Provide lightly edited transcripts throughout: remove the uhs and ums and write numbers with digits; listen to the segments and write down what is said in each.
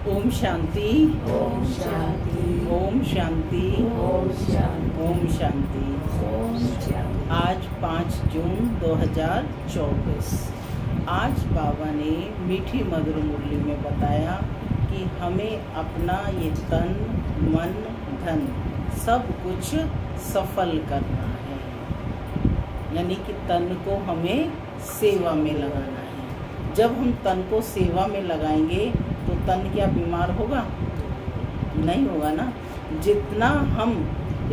ओम शांति, ओम शांति, ओम शांति, ओम शांति, ओम शांति। ओम शांति। आज 5 जून 2024। आज बाबा ने मीठी मधुर मुरली में बताया कि हमें अपना ये तन मन धन सब कुछ सफल करना है, यानी कि तन को हमें सेवा में लगाना है। जब हम तन को सेवा में लगाएंगे तो तन क्या बीमार होगा? नहीं होगा ना। जितना हम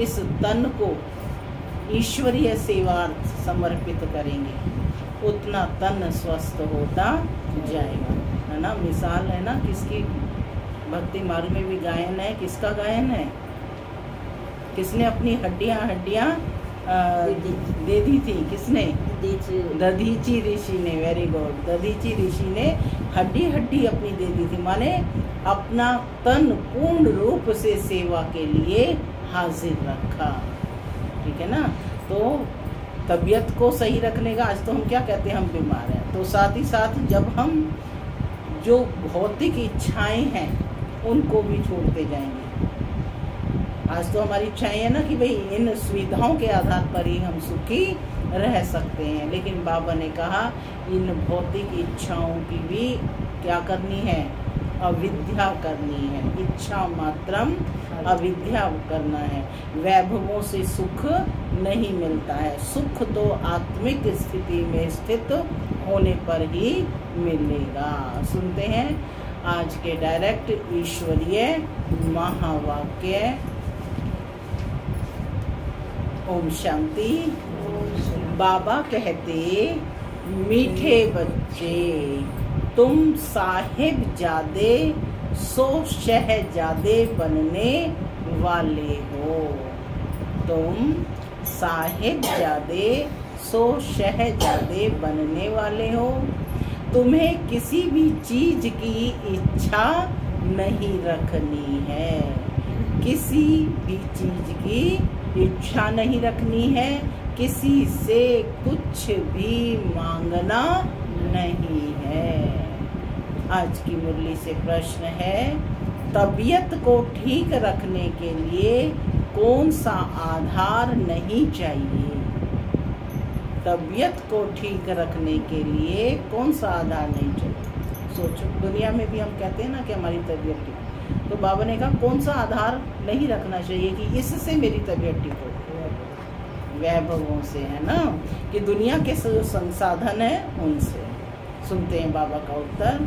इस तन को ईश्वरीय सेवार्थ समर्पित करेंगे उतना तन स्वस्थ होता जाएगा, है ना। मिसाल है ना, किसकी भक्ति मार्ग में भी गायन है। किसका गायन है? किसने अपनी हड्डियां दे दी थी? किसने? दधीची ऋषि ने। Very good. दधीची ऋषि ने हड्डी अपनी दे दी थी, माने अपना तन पूर्ण रूप से सेवा के लिए हाजिर रखा। ठीक है ना। तो तबीयत को सही रखने का, आज तो हम क्या कहते हैं, हम बीमार हैं, तो साथ ही साथ जब हम जो भौतिक इच्छाएं हैं उनको भी छोड़ते जाएंगे। आज तो हमारी इच्छाएं है ना कि भाई इन सुविधाओं के आधार पर ही हम सुखी रह सकते हैं, लेकिन बाबा ने कहा इन भौतिक इच्छाओं की भी क्या करनी है? अविद्या करनी है। इच्छा मात्रम अविद्या करना है। वैभवों से सुख नहीं मिलता है। सुख तो आत्मिक स्थिति में स्थित होने पर ही मिलेगा। सुनते हैं आज के डायरेक्ट ईश्वरीय महावाक्य। ओम शांति। बाबा कहते, मीठे बच्चे तुम साहिबजादे सो शहजादे बनने वाले हो। तुम साहिबजादे सो शहजादे बनने वाले हो। तुम्हें किसी भी चीज की इच्छा नहीं रखनी है। किसी भी चीज की इच्छा नहीं रखनी है। किसी से कुछ भी मांगना नहीं है। आज की मुरली से प्रश्न है, तबीयत को ठीक रखने के लिए कौन सा आधार नहीं चाहिए? तबीयत को ठीक रखने के लिए कौन सा आधार नहीं चाहिए? सोचो, दुनिया में भी हम कहते हैं ना कि हमारी तबीयत ठीक, तो बाबा ने कहा कौन सा आधार नहीं रखना चाहिए कि इससे मेरी तबीयत ठीक हो? वैभवों से, है ना, कि दुनिया के जो संसाधन है उनसे। सुनते हैं बाबा का उत्तर।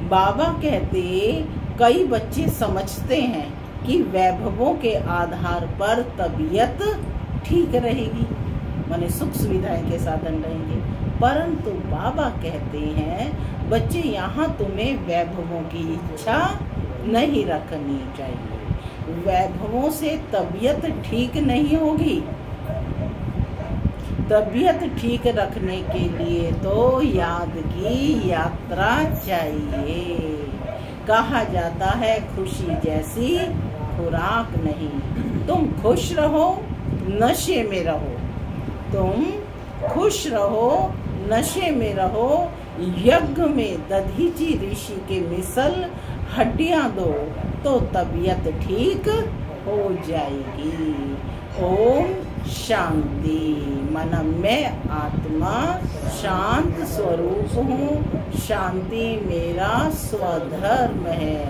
बाबा कहते, कई बच्चे समझते हैं कि वैभवों के आधार पर तबीयत ठीक रहेगी, माने सुख सुविधाएं के साधन रहेंगे, परंतु बाबा कहते हैं बच्चे यहाँ तुम्हें वैभवों की इच्छा नहीं रखनी चाहिए। वैभवों से तबीयत ठीक नहीं होगी। तबीयत ठीक रखने के लिए तो याद की यात्रा चाहिए। कहा जाता है खुशी जैसी खुराक नहीं। तुम खुश रहो, नशे में रहो। तुम खुश रहो, नशे में रहो। यज्ञ में दधीची ऋषि के मिसल हड्डियां दो तो तबीयत ठीक हो जाएगी। ओम शांति। मन में आत्मा शांत स्वरूप हूँ। शांति मेरा स्वधर्म है।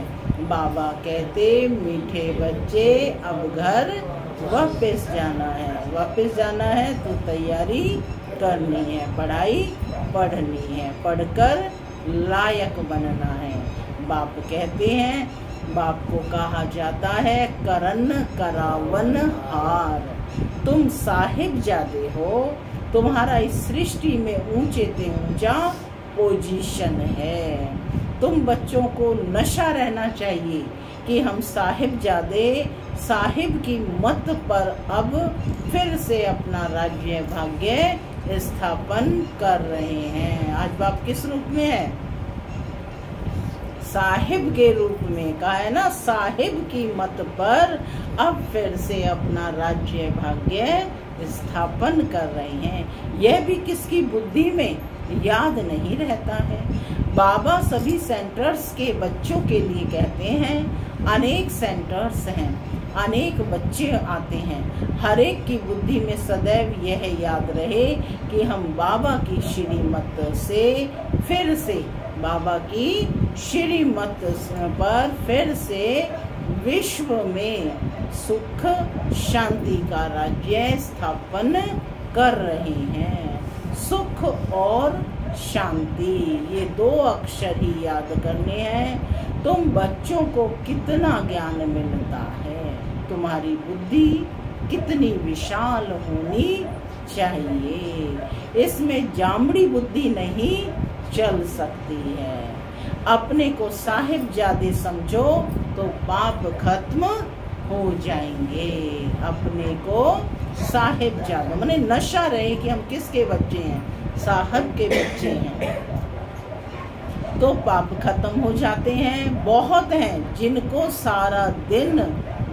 बाबा कहते, मीठे बच्चे अब घर वापस जाना है। वापस जाना है तो तैयारी करनी है, पढ़ाई पढ़नी है, पढ़कर लायक बनना है। बाप कहते हैं, बाप को कहा जाता है करन करावन हार। तुम साहिबजादे हो, तुम्हारा इस सृष्टि में ऊंचे से ऊंचा पोजीशन है। तुम बच्चों को नशा रहना चाहिए कि हम साहिबजादे साहिब की मत पर अब फिर से अपना राज्य भाग्य स्थापन कर रहे हैं। आज बाप किस रूप में है? साहिब के रूप में। कहा है ना, साहिब की मत पर अब फिर से अपना राज्य भाग्य स्थापन कर रहे हैं। यह भी किसकी बुद्धि में याद नहीं रहता है। बाबा सभी सेंटर्स के बच्चों के लिए कहते हैं, अनेक सेंटर्स हैं, अनेक बच्चे आते हैं। हर एक की बुद्धि में सदैव यह याद रहे कि हम बाबा की श्रीमत से फिर से, बाबा की श्रीमत पर फिर से विश्व में सुख शांति का राज्य स्थापन कर रहे हैं। सुख और शांति, ये 2 अक्षर ही याद करने हैं। तुम बच्चों को कितना ज्ञान मिलता है, तुम्हारी बुद्धि कितनी विशाल होनी चाहिए। इसमें जामड़ी बुद्धि नहीं चल सकती है। अपने को साहिबजादे समझो तो पाप खत्म हो जाएंगे। अपने को साहिबजादा माने नशा रहे कि हम किसके बच्चे हैं, साहब के बच्चे हैं, तो पाप खत्म हो जाते हैं। बहुत हैं जिनको सारा दिन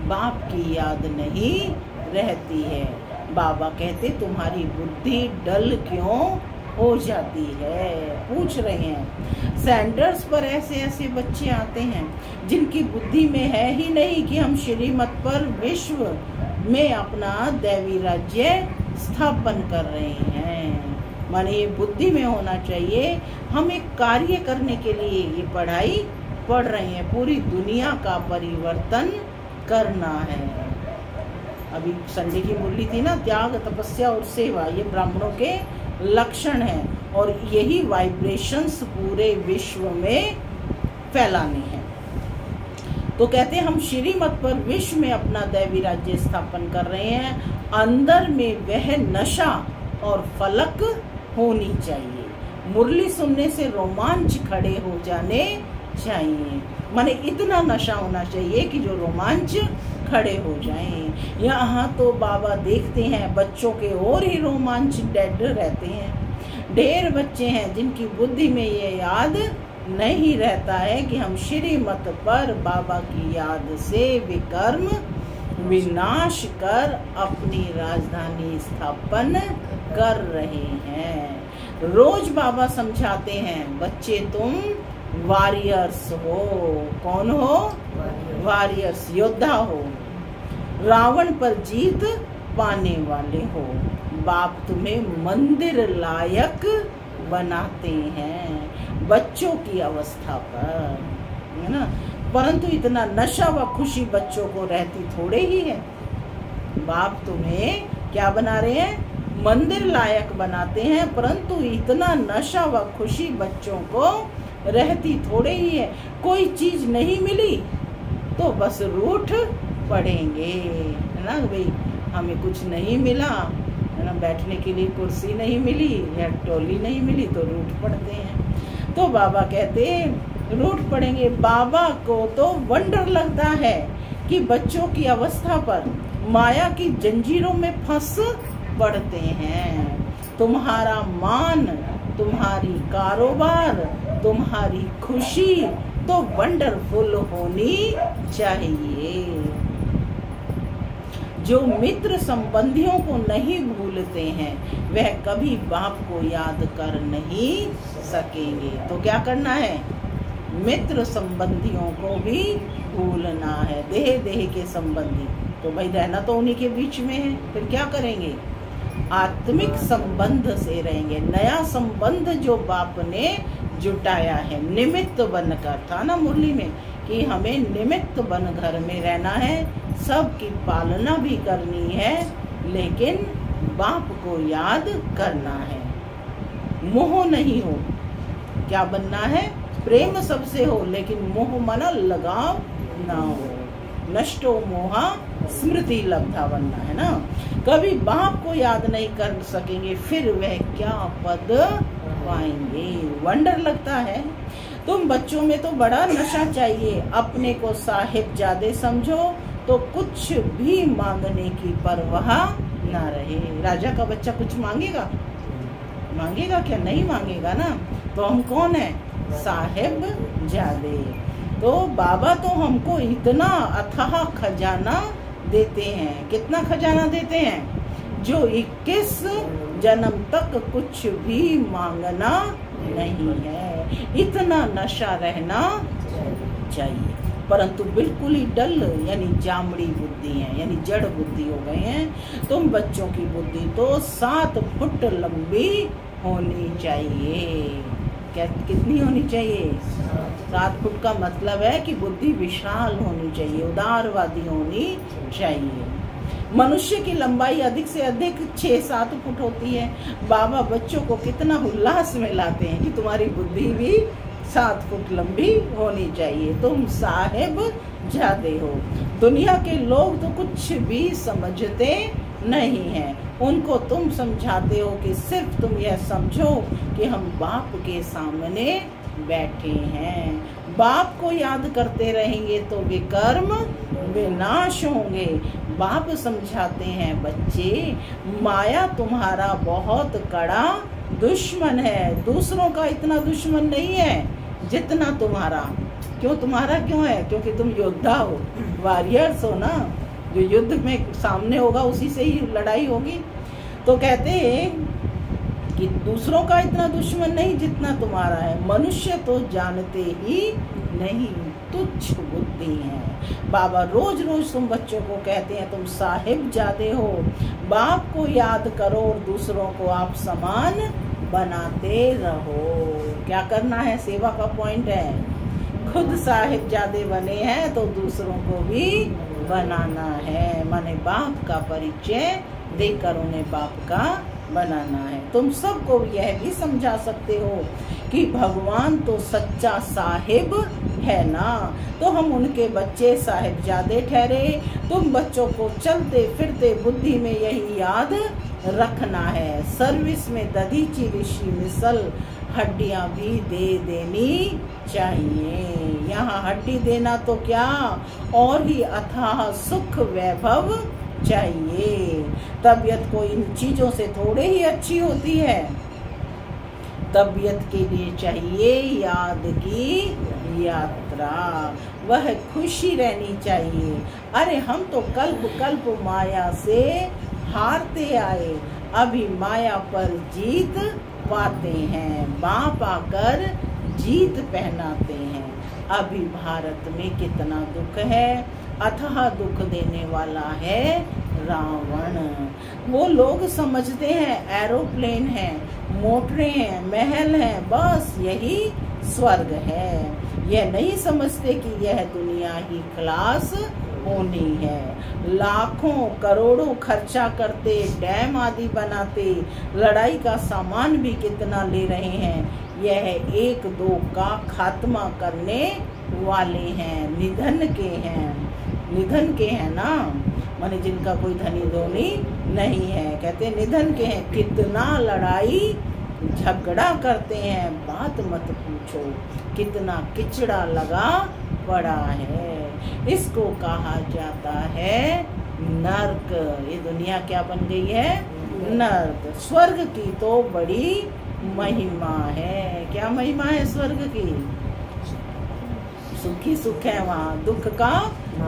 बाप की याद नहीं रहती है। बाबा कहते तुम्हारी बुद्धि डल क्यों हो जाती है, पूछ रहे हैं। सेंटर्स पर ऐसे ऐसे बच्चे आते हैं जिनकी बुद्धि में है ही नहीं कि हम श्रीमत पर विश्व में अपना दैवी राज्य स्थापन कर रहे हैं। माने ये बुद्धि में होना चाहिए हम एक कार्य करने के लिए ये पढ़ाई पढ़ रहे हैं, पूरी दुनिया का परिवर्तन करना है। अभी संडे की मुरली थी ना, त्याग तपस्या और सेवा ये ब्राह्मणों के लक्षण हैं और यही वाइब्रेशंस पूरे विश्व में फैलाने हैं। तो कहते हैं हम श्रीमत पर विश्व में अपना दैवी राज्य स्थापन कर रहे हैं। अंदर में वह नशा और फलक होनी चाहिए। मुरली सुनने से रोमांच खड़े हो जाने चाहिए, माने इतना नशा होना चाहिए कि जो रोमांच खड़े हो जाएं। यहाँ तो बाबा देखते हैं बच्चों के और ही रोमांच डेड रहते हैं। ढेर बच्चे हैं जिनकी बुद्धि में ये याद नहीं रहता है कि हम श्रीमत पर बाबा की याद से विकर्म विनाश कर अपनी राजधानी स्थापन कर रहे हैं। रोज बाबा समझाते हैं बच्चे तुम वॉरियर्स हो। कौन हो? वॉरियर्स, योद्धा हो, रावण पर जीत पाने वाले हो। बाप तुम्हें मंदिर लायक बनाते हैं बच्चों की अवस्था पर, है ना। परंतु इतना नशा व खुशी बच्चों को रहती थोड़े ही है। बाप तुम्हें क्या बना रहे हैं? मंदिर लायक बनाते हैं, परंतु इतना नशा व खुशी बच्चों को रहती थोड़े ही है। कोई चीज नहीं मिली तो बस रूठ पड़ेंगे, है ना भाई। हमें कुछ नहीं मिला, है ना, बैठने के लिए कुर्सी नहीं मिली या टोली नहीं मिली तो रूठ पड़ते हैं। तो बाबा कहते रूठ पड़ेंगे। बाबा को तो वंडर लगता है कि बच्चों की अवस्था पर माया की जंजीरों में फंस पड़ते हैं। तुम्हारा मान, तुम्हारी कारोबार, तुम्हारी खुशी तो वंडरफुल होनी चाहिए। जो मित्र संबंधियों को नहीं भूलते हैं वह कभी बाप को याद कर नहीं सकेंगे। तो क्या करना है? मित्र संबंधियों को भी भूलना है। देह देह के संबंधी तो भाई रहना तो उन्हीं के बीच में है, फिर क्या करेंगे? आत्मिक संबंध से रहेंगे। नया संबंध जो बाप ने जुटाया है निमित्त बनकर, था ना मुरली में कि हमें निमित्त बन घर में रहना है, सबकी पालना भी करनी है, लेकिन बाप को याद करना है। मोह नहीं हो, क्या बनना है? प्रेम सबसे हो, लेकिन मोह मना लगाव ना हो। नष्टो मोहा स्मृति लब्धा बनना है ना। कभी बाप को याद नहीं कर सकेंगे फिर वह क्या पद पाएंगे। वंडर लगता है। तुम बच्चों में तो बड़ा नशा चाहिए। अपने को साहिबजादे समझो तो कुछ भी मांगने की परवाह ना रहे। राजा का बच्चा कुछ मांगेगा? मांगेगा क्या? नहीं मांगेगा ना। तो हम कौन है? साहिबजादे। तो बाबा तो हमको इतना अथाह खजाना देते हैं। कितना खजाना देते हैं? जो 21 जन्म तक कुछ भी मांगना नहीं है। इतना नशा रहना चाहिए, परंतु बिल्कुल ही डल यानी जामड़ी बुद्धि है, यानी जड़ बुद्धि हो गए हैं। तुम बच्चों की बुद्धि तो 7 फुट लंबी होनी चाहिए। क्या कितनी होनी चाहिए? 7 फुट का मतलब है कि बुद्धि विशाल होनी चाहिए, उदारवादी होनी चाहिए। मनुष्य की लंबाई अधिक से अधिक 6-7 फुट होती है। बाबा बच्चों को कितना उल्लास में लाते हैं कि तुम्हारी बुद्धि भी 7 फुट लंबी होनी चाहिए, तुम साहिब जादे हो। दुनिया के लोग तो कुछ भी समझते नहीं हैं, उनको तुम समझाते हो कि सिर्फ तुम यह समझो कि हम बाप के सामने बैठे हैं। बाप को याद करते रहेंगे तो विकर्म विनाश होंगे। बाप समझाते हैं, बच्चे माया तुम्हारा बहुत कड़ा दुश्मन है, दूसरों का इतना दुश्मन नहीं है जितना तुम्हारा। क्यों तुम्हारा क्यों है? क्योंकि तुम योद्धा हो, वॉरियर्स हो ना, जो युद्ध में सामने होगा उसी से ही लड़ाई होगी। तो कहते हैं कि दूसरों का इतना दुश्मन नहीं जितना तुम्हारा है। मनुष्य तो जानते ही नहीं, तुच्छ बुद्धि है। बाबा रोज रोज तुम बच्चों को कहते हैं तुम साहिब जादे हो, बाप को याद करो और दूसरों को आप समान बनाते रहो। क्या करना है? सेवा का पॉइंट है। खुद साहिब जादे बने हैं तो दूसरों को भी बनाना है, माने बाप का परिचय देकर उन्हें बाप का बनाना है। तुम सबको यह भी समझा सकते हो कि भगवान तो सच्चा साहिब है ना, तो हम उनके बच्चे साहिबजादे ठहरे। तुम बच्चों को चलते फिरते बुद्धि में यही याद रखना है। सर्विस में दधीची ऋषि मिसल हड्डियां भी दे देनी चाहिए। यहाँ हड्डी देना तो क्या, और ही अथाह सुख वैभव चाहिए। तबीयत को इन चीजों से थोड़े ही अच्छी होती है। तबीयत के लिए चाहिए याद की यात्रा, वह खुशी रहनी चाहिए। अरे हम तो कल्प कल्प माया से हारते आए, अभी माया पर जीत पाते हैं। बाप आकर जीत पहनाते हैं। अभी भारत में कितना दुख है, अथाह दुख देने वाला है रावण। वो लोग समझते हैं एरोप्लेन है, मोटरें हैं, महल हैं, बस यही स्वर्ग है। यह नहीं समझते कि यह दुनिया ही क्लास होनी है। लाखों करोड़ों खर्चा करते, डैम आदि बनाते, लड़ाई का सामान भी कितना ले रहे हैं। यह 1-2 का खात्मा करने वाले हैं, निधन के हैं। निधन के हैं ना, माने जिनका कोई धनी धोनी नहीं है, कहते निधन के हैं। कितना लड़ाई झगड़ा करते हैं, बात मत पूछो, कितना किचड़ा लगा पड़ा है। इसको कहा जाता है नर्क। ये दुनिया क्या बन गई है? नर्क। स्वर्ग की तो बड़ी महिमा है। क्या महिमा है स्वर्ग की? सुखी सुख है, वहाँ दुख का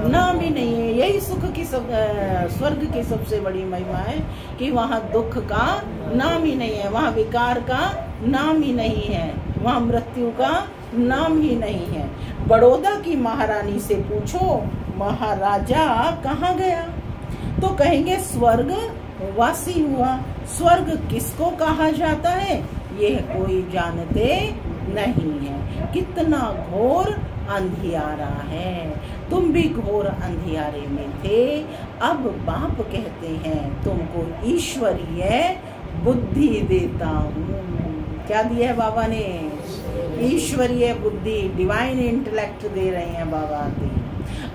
नाम ही नहीं है। यही सुख की स्वर्ग की सबसे बड़ी महिमा है कि वहाँ दुख का नाम ही नहीं है, वहाँ विकार का नाम ही नहीं है, वहाँ मृत्यु का नाम ही नहीं है। बड़ौदा की महारानी से पूछो महाराजा कहाँ गया, तो कहेंगे स्वर्ग वासी हुआ। स्वर्ग किसको कहा जाता है यह कोई जानते नहीं है। कितना घोर अंधियारा है। तुम भी घोर अंधियारे में थे। अब बाप कहते हैं तुमको ईश्वरीय बुद्धि देता हूँ। क्या दिया है बाबा ने? ईश्वरीय बुद्धि, डिवाइन इंटेलेक्ट दे रहे हैं बाबा जी।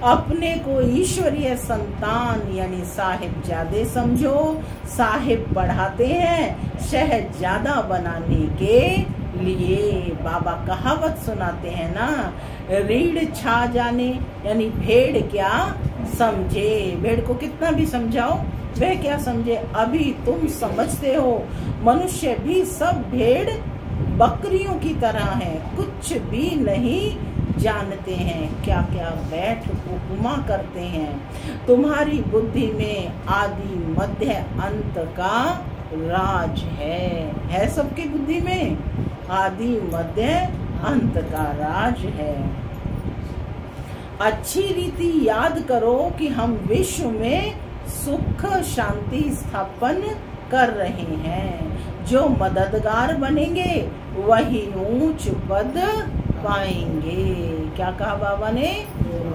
अपने को ईश्वरीय संतान यानी साहिबजादे समझो। साहिब पढ़ाते हैं शहजादा बनाने के लिए। बाबा कहावत सुनाते हैं ना, रीढ़ छा जाने यानी भेड़ क्या समझे। भेड़ को कितना भी समझाओ वह क्या समझे। अभी तुम समझते हो मनुष्य भी सब भेड़ बकरियों की तरह है, कुछ भी नहीं जानते हैं, क्या क्या बैठ उपमा करते हैं। तुम्हारी बुद्धि में आदि मध्य अंत का राज है सबकी बुद्धि में। आदि मध्य अंत का राज है। अच्छी रीति याद करो कि हम विश्व में सुख शांति स्थापन कर रहे हैं। जो मददगार बनेंगे वही ऊंच पद पाएंगे। क्या कहा बाबा ने?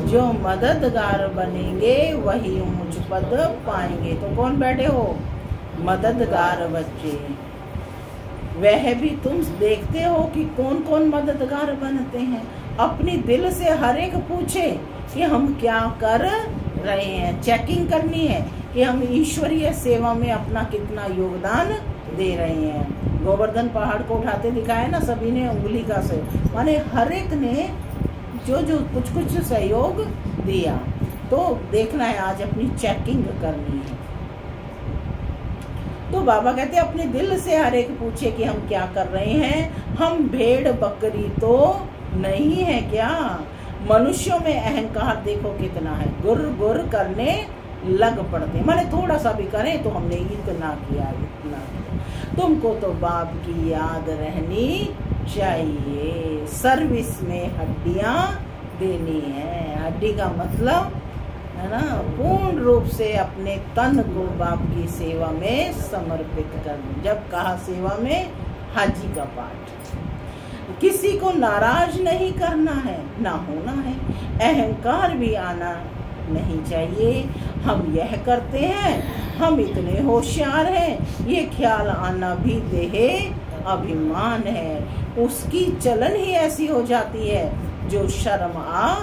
जो मददगार बनेंगे वही ऊंच पद पाएंगे। तो कौन बैठे हो? मददगार बच्चे। वह भी तुम देखते हो कि कौन कौन मददगार बनते हैं। अपनी दिल से हर एक पूछे कि हम क्या कर रहे हैं। चेकिंग करनी है कि हम ईश्वरीय सेवा में अपना कितना योगदान दे रहे हैं। गोवर्धन पहाड़ को उठाते दिखाया ना सभी ने उंगली का से, माने हर एक ने जो जो कुछ कुछ सहयोग दिया। तो देखना है, आज अपनी चेकिंग करनी है। तो बाबा कहते हैं अपने दिल से हर एक पूछे कि हम क्या कर रहे हैं। हम भेड़ बकरी तो नहीं है क्या? मनुष्यों में अहंकार देखो कितना है। गुर गुर करने लग पड़ते, माने थोड़ा सा भी करें तो हमने इतना किया इतना किया। तुमको तो बाप की याद रहनी चाहिए। सर्विस में हड्डियां देनी है। हड्डी का मतलब है ना, पूर्ण रूप से अपने तन को बाप की सेवा में समर्पित कर। जब कहा सेवा में, हाजी का पाठ। किसी को नाराज नहीं करना है, ना होना है। अहंकार भी आना नहीं चाहिए। हम यह करते हैं, हम इतने होशियार हैं, ये ख्याल आना भी देह अभिमान है। उसकी चलन ही ऐसी हो जाती है जो शर्म आ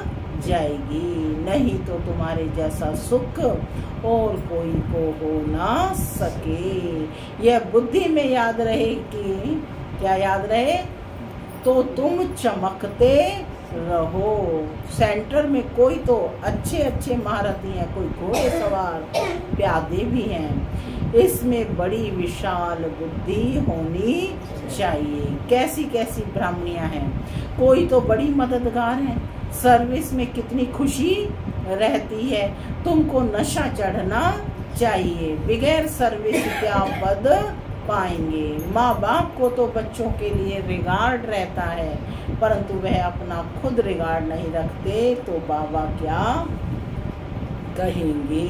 जाएगी। नहीं तो तुम्हारे जैसा सुख और कोई को हो ना सके। यह बुद्धि में याद रहे कि क्या याद रहे? तो तुम चमकते रहो। सेंटर में कोई तो अच्छे अच्छे महारथी हैं, कोई घोड़े सवार प्यादे भी हैं। इसमें बड़ी विशाल बुद्धि होनी चाहिए। कैसी कैसी ब्राह्मणियां हैं। कोई तो बड़ी मददगार है। सर्विस में कितनी खुशी रहती है। तुमको नशा चढ़ना चाहिए। बगैर सर्विस क्या पद पाएंगे। माँ बाप को तो बच्चों के लिए रिगार्ड रहता है, परंतु वह अपना खुद रिगार्ड नहीं रखते तो बाबा क्या कहेंगे।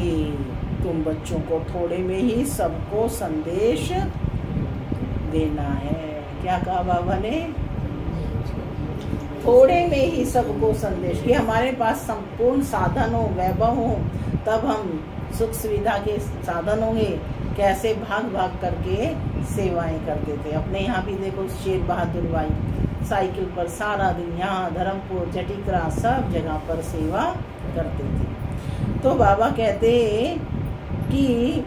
तुम बच्चों को थोड़े में ही सबको संदेश देना है। क्या कहा बाबा ने? थोड़े में ही सबको संदेश। कि हमारे पास संपूर्ण साधन हो, वैभव हो, तब हम सुख सुविधा के साधन होंगे। कैसे भाग भाग करके सेवाएं करते थे। अपने यहाँ भी देखो शेर बहादुर भाई साइकिल पर सारा दिन यहाँ धर्मपुर जटिकरा सब जगह पर सेवा करते थे। तो बाबा कहते कि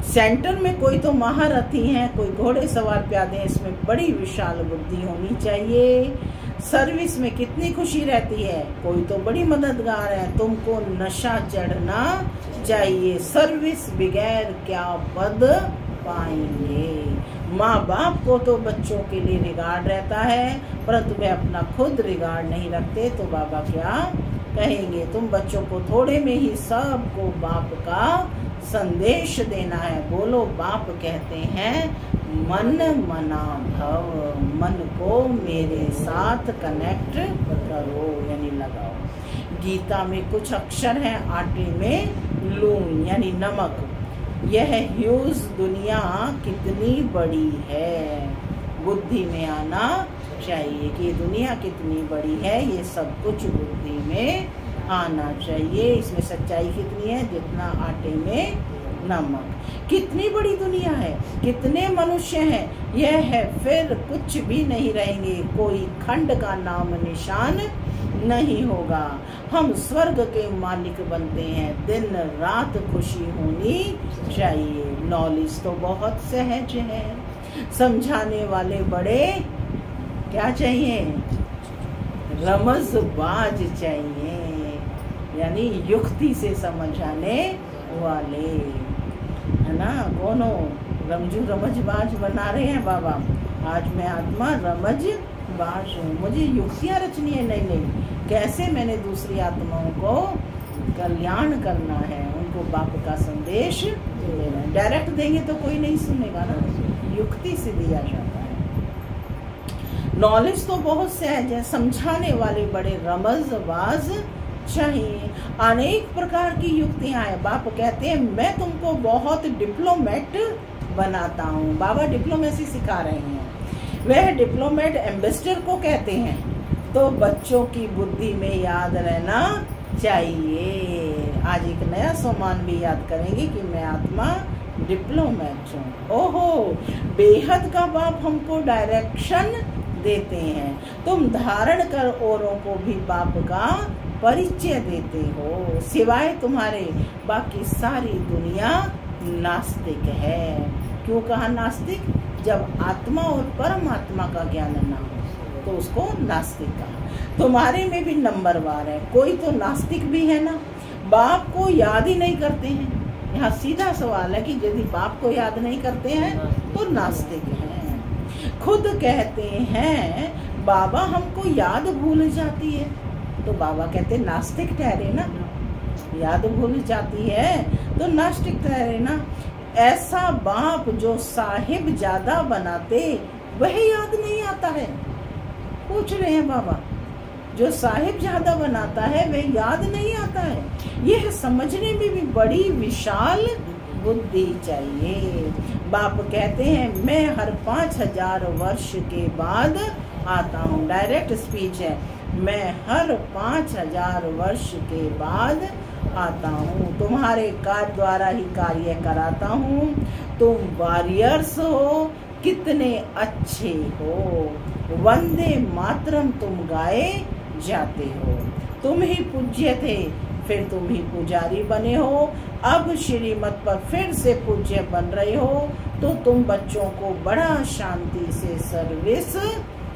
सेंटर में कोई तो महारथी हैं, कोई घोड़े सवार प्यादे हैं। इसमें बड़ी विशाल बुद्धि होनी चाहिए। सर्विस में कितनी खुशी रहती है। कोई तो बड़ी मददगार है। तुमको नशा चढ़ना चाहिए। सर्विस बगैर क्या पद पाएंगे। माँ बाप को तो बच्चों के लिए रिगार्ड रहता है, परंतु वे अपना खुद रिगार्ड नहीं रखते तो बाबा क्या कहेंगे। तुम बच्चों को थोड़े में ही सबको बाप का संदेश देना है। बोलो बाप कहते हैं मन मना भव। मन को मेरे साथ कनेक्ट करो, यानी लगाओ। गीता में कुछ अक्षर हैं आटे में लून यानी नमक। यह ह्यूज दुनिया कितनी बड़ी है। बुद्धि में आना चाहिए कि दुनिया कितनी बड़ी है। ये सब कुछ बुद्धि में आना चाहिए। इसमें सच्चाई कितनी है? जितना आटे में नमक। कितनी बड़ी दुनिया है, कितने मनुष्य हैं। यह है फिर कुछ भी नहीं रहेंगे। कोई खंड का नाम निशान नहीं होगा। हम स्वर्ग के मालिक बनते हैं। दिन रात खुशी होनी चाहिए। नॉलेज तो बहुत सहज है। समझाने वाले बड़े क्या चाहिए? रमजबाज चाहिए, यानी युक्ति से समझाने वाले, है ना। कौन हो? रमजू रमजबाज बना रहे हैं बाबा। आज मैं आत्मा रमजबाज हूँ। मुझे युक्तियाँ रचनी है। नहीं नहीं, कैसे मैंने दूसरी आत्माओं को कल्याण करना है, उनको बाप का संदेश देना है। डायरेक्ट देंगे तो कोई नहीं सुनेगा ना। युक्ति से दिया जाता है। नॉलेज तो बहुत सहज है, समझाने वाले बड़े रमजबाज चाहिए। अनेक प्रकार की युक्तियां हैं। बाप कहते हैं मैं तुमको बहुत डिप्लोमेट बनाता हूँ। बाबा डिप्लोमेसी सिखा रहे हैं। वह डिप्लोमेट एम्बेसडर को कहते हैं। तो बच्चों की बुद्धि में याद रहना चाहिए। आज एक नया सम्मान भी याद करेंगे कि मैं आत्मा डिप्लोमेट हूँ। ओहो, बेहद का बाप हमको डायरेक्शन देते हैं। तुम धारण कर औरों को भी बाप का परिचय देते हो। सिवाय तुम्हारे बाकी सारी दुनिया नास्तिक है। क्यों कहा नास्तिक? जब आत्मा और परमात्मा का ज्ञान ना हो तो उसको नास्तिक कहा। तुम्हारे में भी नंबरवार है। कोई तो नास्तिक भी है ना, बाप को याद ही नहीं करते हैं। यहाँ सीधा सवाल है कि यदि बाप को याद नहीं करते हैं तो नास्तिक हैं। खुद कहते हैं बाबा हमको याद भूल जाती है, तो बाबा कहते नास्तिक ठहरे ना। याद भूल जाती है तो नास्तिक ठहरे ना। ऐसा बाप जो साहिब ज्यादा बनाते वह याद नहीं आता है। पूछ रहे हैं बाबा, जो साहिब ज्यादा बनाता है वह याद नहीं आता है। यह समझने में भी बड़ी विशाल बुद्धि चाहिए। बाप कहते हैं मैं हर 5000 वर्ष के बाद आता हूँ। डायरेक्ट स्पीच है, मैं हर 5000 वर्ष के बाद आता हूँ। तुम्हारे कार्य द्वारा ही कार्य कराता हूँ। तुम वॉरियर्स हो, कितने अच्छे हो। वंदे मातरम तुम गाए जाते हो। तुम ही पूज्य थे, फिर तुम ही पुजारी बने हो। अब श्रीमत पर फिर से पूज्य बन रहे हो, तो तुम बच्चों को बड़ा शांति से सर्विस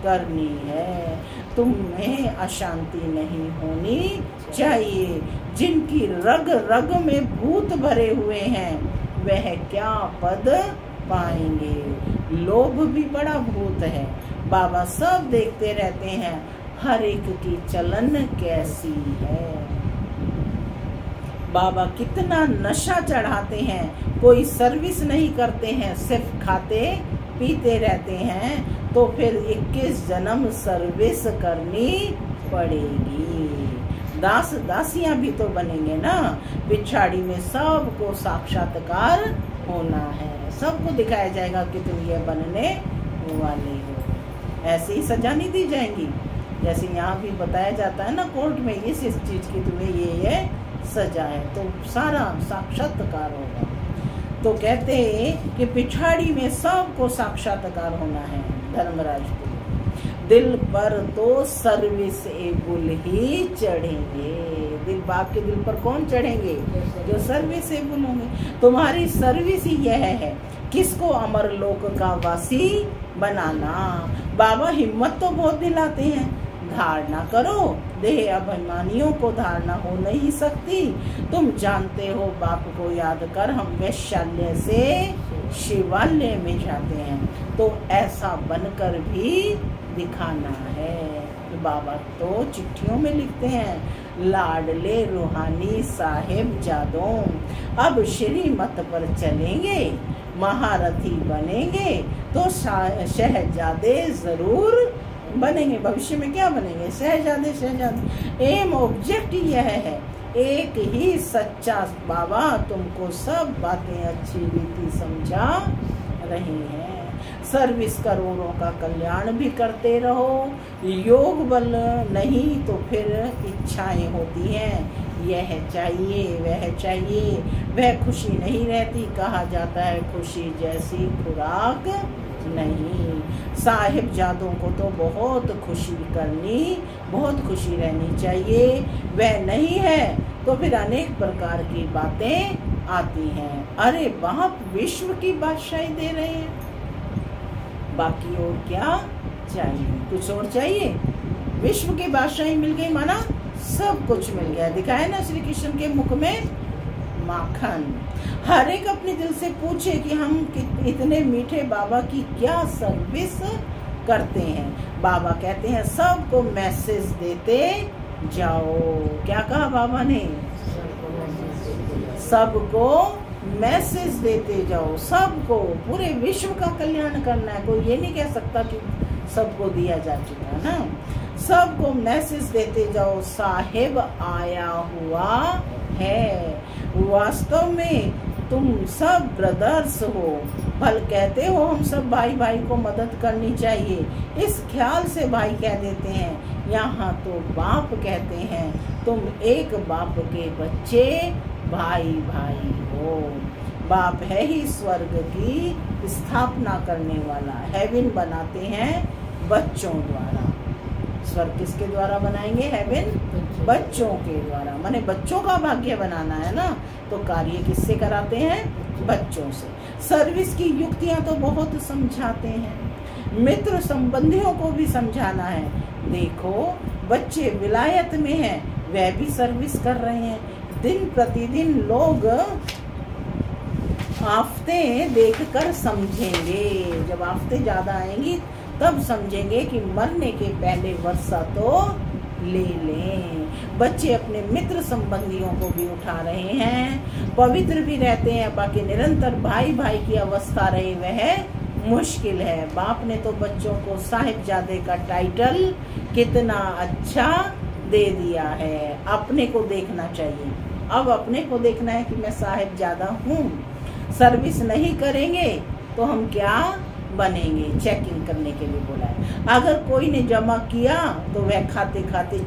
करनी है। तुम्हें अशांति नहीं होनी चाहिए। जिनकी रग रग में भूत भरे हुए हैं वह क्या पद पाएंगे। लोभ भी बड़ा भूत है। बाबा सब देखते रहते हैं हर एक की चलन कैसी है। बाबा कितना नशा चढ़ाते हैं। कोई सर्विस नहीं करते हैं, सिर्फ खाते पीते रहते हैं। तो फिर 21 जन्म सर्विस करनी पड़ेगी। दास दासियां भी तो बनेंगे ना। पिछाड़ी में सबको साक्षात्कार होना है। सबको दिखाया जाएगा कि तुम ये बनने वाले हो। ऐसे ही सजा नहीं दी जाएंगी। जैसे यहाँ भी बताया जाता है ना कोर्ट में, इस चीज की तुम्हें ये सजा है, तो सारा साक्षात्कार होगा। तो कहते हैं कि पिछाड़ी में सबको साक्षात्कार होना है। धर्मराज को दिल पर तो सर्विस एबुल ही चढ़ेंगे। दिल बाप के दिल पर कौन चढ़ेंगे? जो सर्विस एबुल होंगे। तुम्हारी सर्विस ही यह है, किसको अमर लोक का वासी बनाना। बाबा हिम्मत तो बहुत दिलाते हैं, धारणा करो। देह अभिमानियों को धारणा हो नहीं सकती। तुम जानते हो बाप को याद कर हम वैशाल्य से शिवालय में जाते हैं, तो ऐसा बनकर भी दिखाना है। तो बाबा तो चिट्ठियों में लिखते हैं, लाडले रूहानी साहेब जादों अब श्रीमत पर चलेंगे, महारथी बनेंगे तो शहजादे जरूर बनेंगे। भविष्य में क्या बनेंगे? शहजादे। शहजादे एम ऑब्जेक्ट यह है, एक ही सच्चा बाबा तुमको सब बातें अच्छी रीति समझा रही हैं। सर्विस करोड़ों का कल्याण भी करते रहो। योग बल नहीं तो फिर इच्छाएं होती हैं, यह चाहिए वह चाहिए, वह खुशी नहीं रहती। कहा जाता है खुशी जैसी खुराक नहीं। साहिबजादों को तो बहुत खुशी करनी, बहुत खुशी रहनी चाहिए। वह नहीं है तो फिर अनेक प्रकार की बातें आती हैं। अरे बाप विश्व की बादशाही दे रहे हैं, बाकी और क्या चाहिए? कुछ और चाहिए? विश्व की बादशाही मिल गई, माना सब कुछ मिल गया। दिखाया ना श्री कृष्ण के मुख में माखन। हर एक अपने दिल से पूछे कि हम इतने मीठे बाबा की क्या सर्विस करते हैं। बाबा कहते हैं सबको मैसेज देते जाओ। क्या कहा बाबा ने? सबको मैसेज देते जाओ सबको, पूरे विश्व का कल्याण करना है। कोई ये नहीं कह सकता कि सबको दिया जा चुका है ना, सबको मैसेज देते जाओ साहिब आया हुआ है। वास्तव में तुम सब ब्रदर्स हो, भल कहते हो हम सब भाई भाई को मदद करनी चाहिए, इस ख्याल से भाई कह देते हैं। यहाँ तो बाप कहते हैं, तुम एक बाप के बच्चे भाई भाई हो। बाप है ही स्वर्ग की स्थापना करने वाला, हेवन बनाते हैं बच्चों द्वारा। स्वर्ग किसके द्वारा बनाएंगे? हेवन बच्चों के द्वारा, माने बच्चों का भाग्य बनाना है ना, तो कार्य किससे कराते हैं? बच्चों से। सर्विस की युक्तियां तो बहुत समझाते हैं, मित्र संबंधियों को भी समझाना है। देखो बच्चे विलायत में हैं, वह भी सर्विस कर रहे हैं। दिन प्रतिदिन लोग आफतें देखकर समझेंगे, जब आफतें ज्यादा आएंगी तब समझेंगे कि मरने के पहले वर्षा तो ले लें। बच्चे अपने मित्र संबंधियों को भी उठा रहे हैं, पवित्र भी रहते हैं, बाकी निरंतर भाई भाई की अवस्था रहे वह मुश्किल है। बाप ने तो बच्चों को साहिबजादे का टाइटल कितना अच्छा दे दिया है। अपने को देखना चाहिए, अब अपने को देखना है कि मैं साहिबजादा हूँ। सर्विस नहीं करेंगे तो हम क्या बनेंगे? चेकिंग करने के लिए बोला है। अगर कोई ने जमा किया तो वह खाते खाते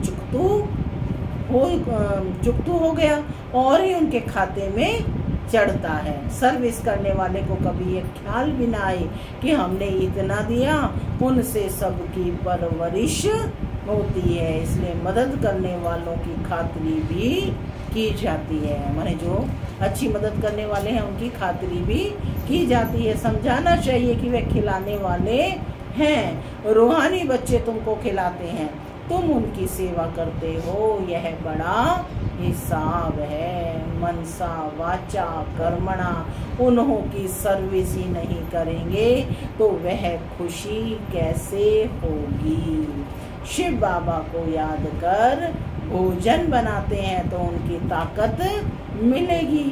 चुकतू हो गया और ही उनके खाते में चढ़ता है। सर्विस करने वाले को कभी ये ख्याल भी ना आए कि हमने इतना दिया, उनसे सबकी परवरिश होती है। इसलिए मदद करने वालों की खातिरी भी की जाती है, माने जो अच्छी मदद करने वाले हैं उनकी खातिरी भी की जाती है। समझाना चाहिए कि वे खिलाने वाले हैं, रूहानी बच्चे तुमको खिलाते हैं, तुम उनकी सेवा करते हो, यह बड़ा हिसाब है। मनसा वाचा कर्मणा, उन्हों की सर्विस ही नहीं करेंगे तो वह खुशी कैसे होगी? शिव बाबा को याद कर भोजन बनाते हैं तो उनकी ताकत मिलेगी।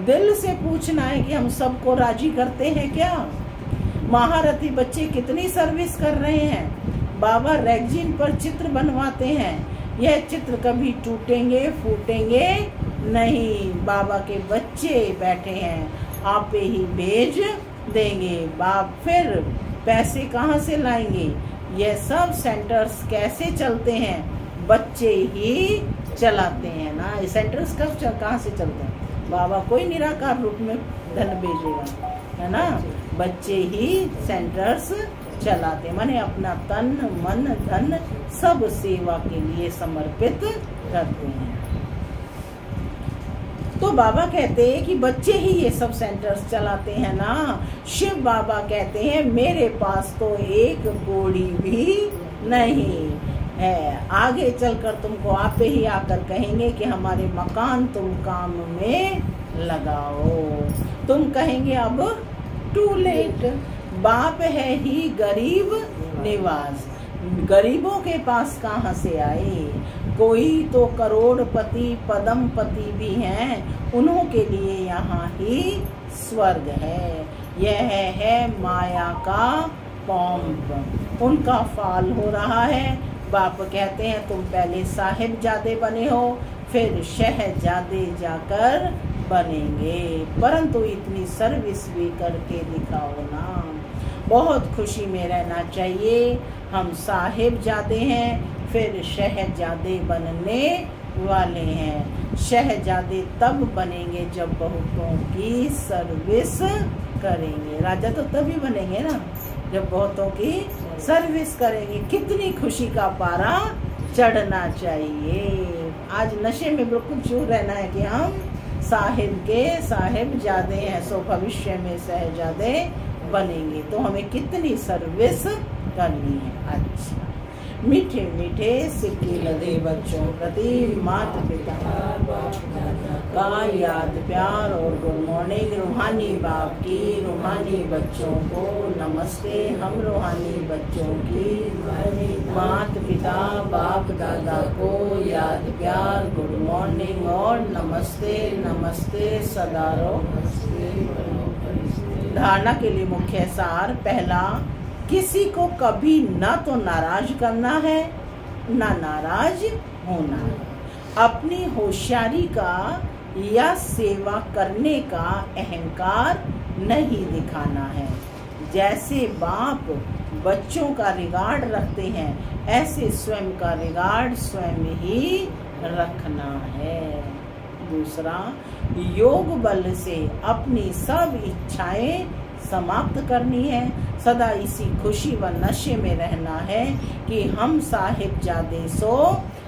दिल से पूछना है कि हम सबको राजी करते हैं क्या? महारथी बच्चे कितनी सर्विस कर रहे हैं। बाबा रेगजीन पर चित्र बनवाते हैं, यह चित्र कभी टूटेंगे फूटेंगे नहीं। बाबा के बच्चे बैठे हैं, आपे ही भेज देंगे। बाप फिर पैसे कहाँ से लाएंगे? यह सब सेंटर्स कैसे चलते हैं? बच्चे ही चलाते हैं ना। ये सेंटर्स कहाँ से चलते हैं? बाबा कोई निराकार रूप में धन भेजेगा, है ना। बच्चे ही सेंटर्स चलाते, माने अपना तन मन धन सब सेवा के लिए समर्पित करते हैं। तो बाबा कहते हैं कि बच्चे ही ये सब सेंटर्स चलाते हैं ना। शिव बाबा कहते हैं मेरे पास तो एक कौड़ी भी नहीं है। आगे चलकर तुमको आपे ही आकर कहेंगे कि हमारे मकान तुम काम में लगाओ। तुम कहेंगे अब टू लेट। बाप है ही गरीब निवास, गरीबों के पास कहाँ से आए? कोई तो करोड़पति पदमपति भी हैं, उन्हों के लिए यहाँ ही स्वर्ग है। यह है माया का पॉम्प, उनका फाल हो रहा है। बाप कहते हैं तुम पहले साहिबजादे बने हो, फिर शहजादे जाकर बनेंगे, परंतु इतनी सर्विस भी करके दिखाओ ना। बहुत खुशी में रहना चाहिए। हम साहिबजादे हैं, फिर शहजादे बनने वाले हैं। शहजादे तब बनेंगे जब बहुतों की सर्विस करेंगे। राजा तो तभी बनेंगे ना जब बहुतों की सर्विस करेंगे। कितनी खुशी का पारा चढ़ना चाहिए। आज नशे में बिल्कुल चूर रहना है कि हम साहिब के साहिबजादे हैं, सो भविष्य में शहजादे बनेंगे। तो हमें कितनी सर्विस करनी है। अच्छा, मीठे मीठे सिक्के लगे बच्चों प्रति माता पिता का याद प्यार और गुड मॉर्निंग। रूहानी बाप की रूहानी बच्चों को नमस्ते। हम रूहानी बच्चों की माता पिता बाप दादा को याद प्यार गुड मॉर्निंग और नमस्ते। नमस्ते सदा रहो। धारणा के लिए मुख्य सार। पहला, किसी को कभी न तो नाराज करना है न नाराज होना है। अपनी होशियारी का या सेवा करने का अहंकार नहीं दिखाना है। जैसे बाप बच्चों का रिगार्ड रखते हैं, ऐसे स्वयं का रिगार्ड स्वयं ही रखना है। दूसरा, योग बल से अपनी सब इच्छाएं समाप्त करनी है। सदा इसी खुशी व नशे में रहना है कि हम साहिबजादे सो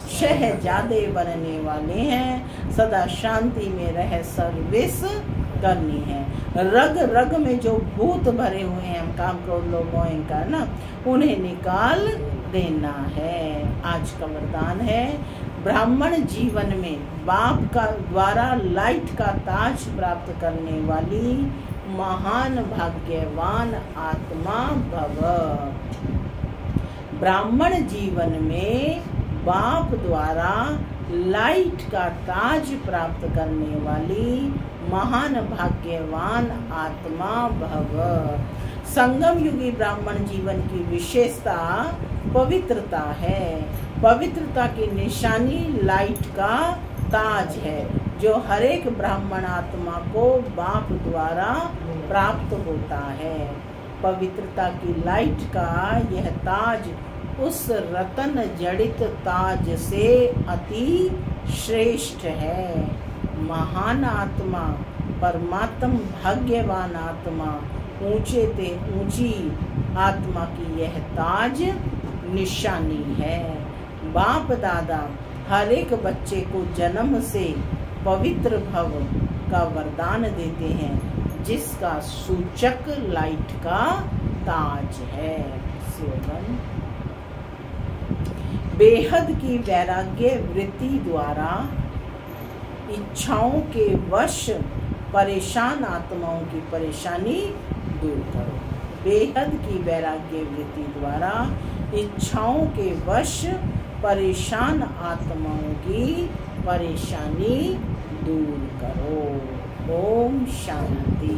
शहजादे बनने वाले हैं। सदा शांति में रह सर्विस करनी है। रग रग में जो भूत भरे हुए हैं हम काम क्रोध लोभ मोह का ना, उन्हें निकाल देना है। आज का वरदान है, ब्राह्मण जीवन में बाप का द्वारा लाइट का ताज प्राप्त करने वाली महान भाग्यवान आत्मा भव। ब्राह्मण जीवन में बाप द्वारा लाइट का ताज प्राप्त करने वाली महान भाग्यवान आत्मा भव। संगम युगी ब्राह्मण जीवन की विशेषता पवित्रता है। पवित्रता की निशानी लाइट का ताज है, जो हर एक ब्राह्मण आत्मा को बाप द्वारा प्राप्त होता है। पवित्रता की लाइट का यह ताज उस रतन जड़ित ताज से अति श्रेष्ठ है। महान आत्मा, परमात्म भाग्यवान आत्मा, ऊंचे ते ऊंची आत्मा की यह ताज निशानी है। बाप दादा हर एक बच्चे को जन्म से पवित्र भव का वरदान देते हैं, जिसका सूचक लाइट का ताज है। स्लोगन, बेहद की वैराग्य वृत्ति द्वारा इच्छाओं के वश परेशान आत्माओं की परेशानी दूर करो। बेहद की वैराग्य वृत्ति द्वारा इच्छाओं के वश परेशान आत्माओं की परेशानी दूर करो। ओम शांति।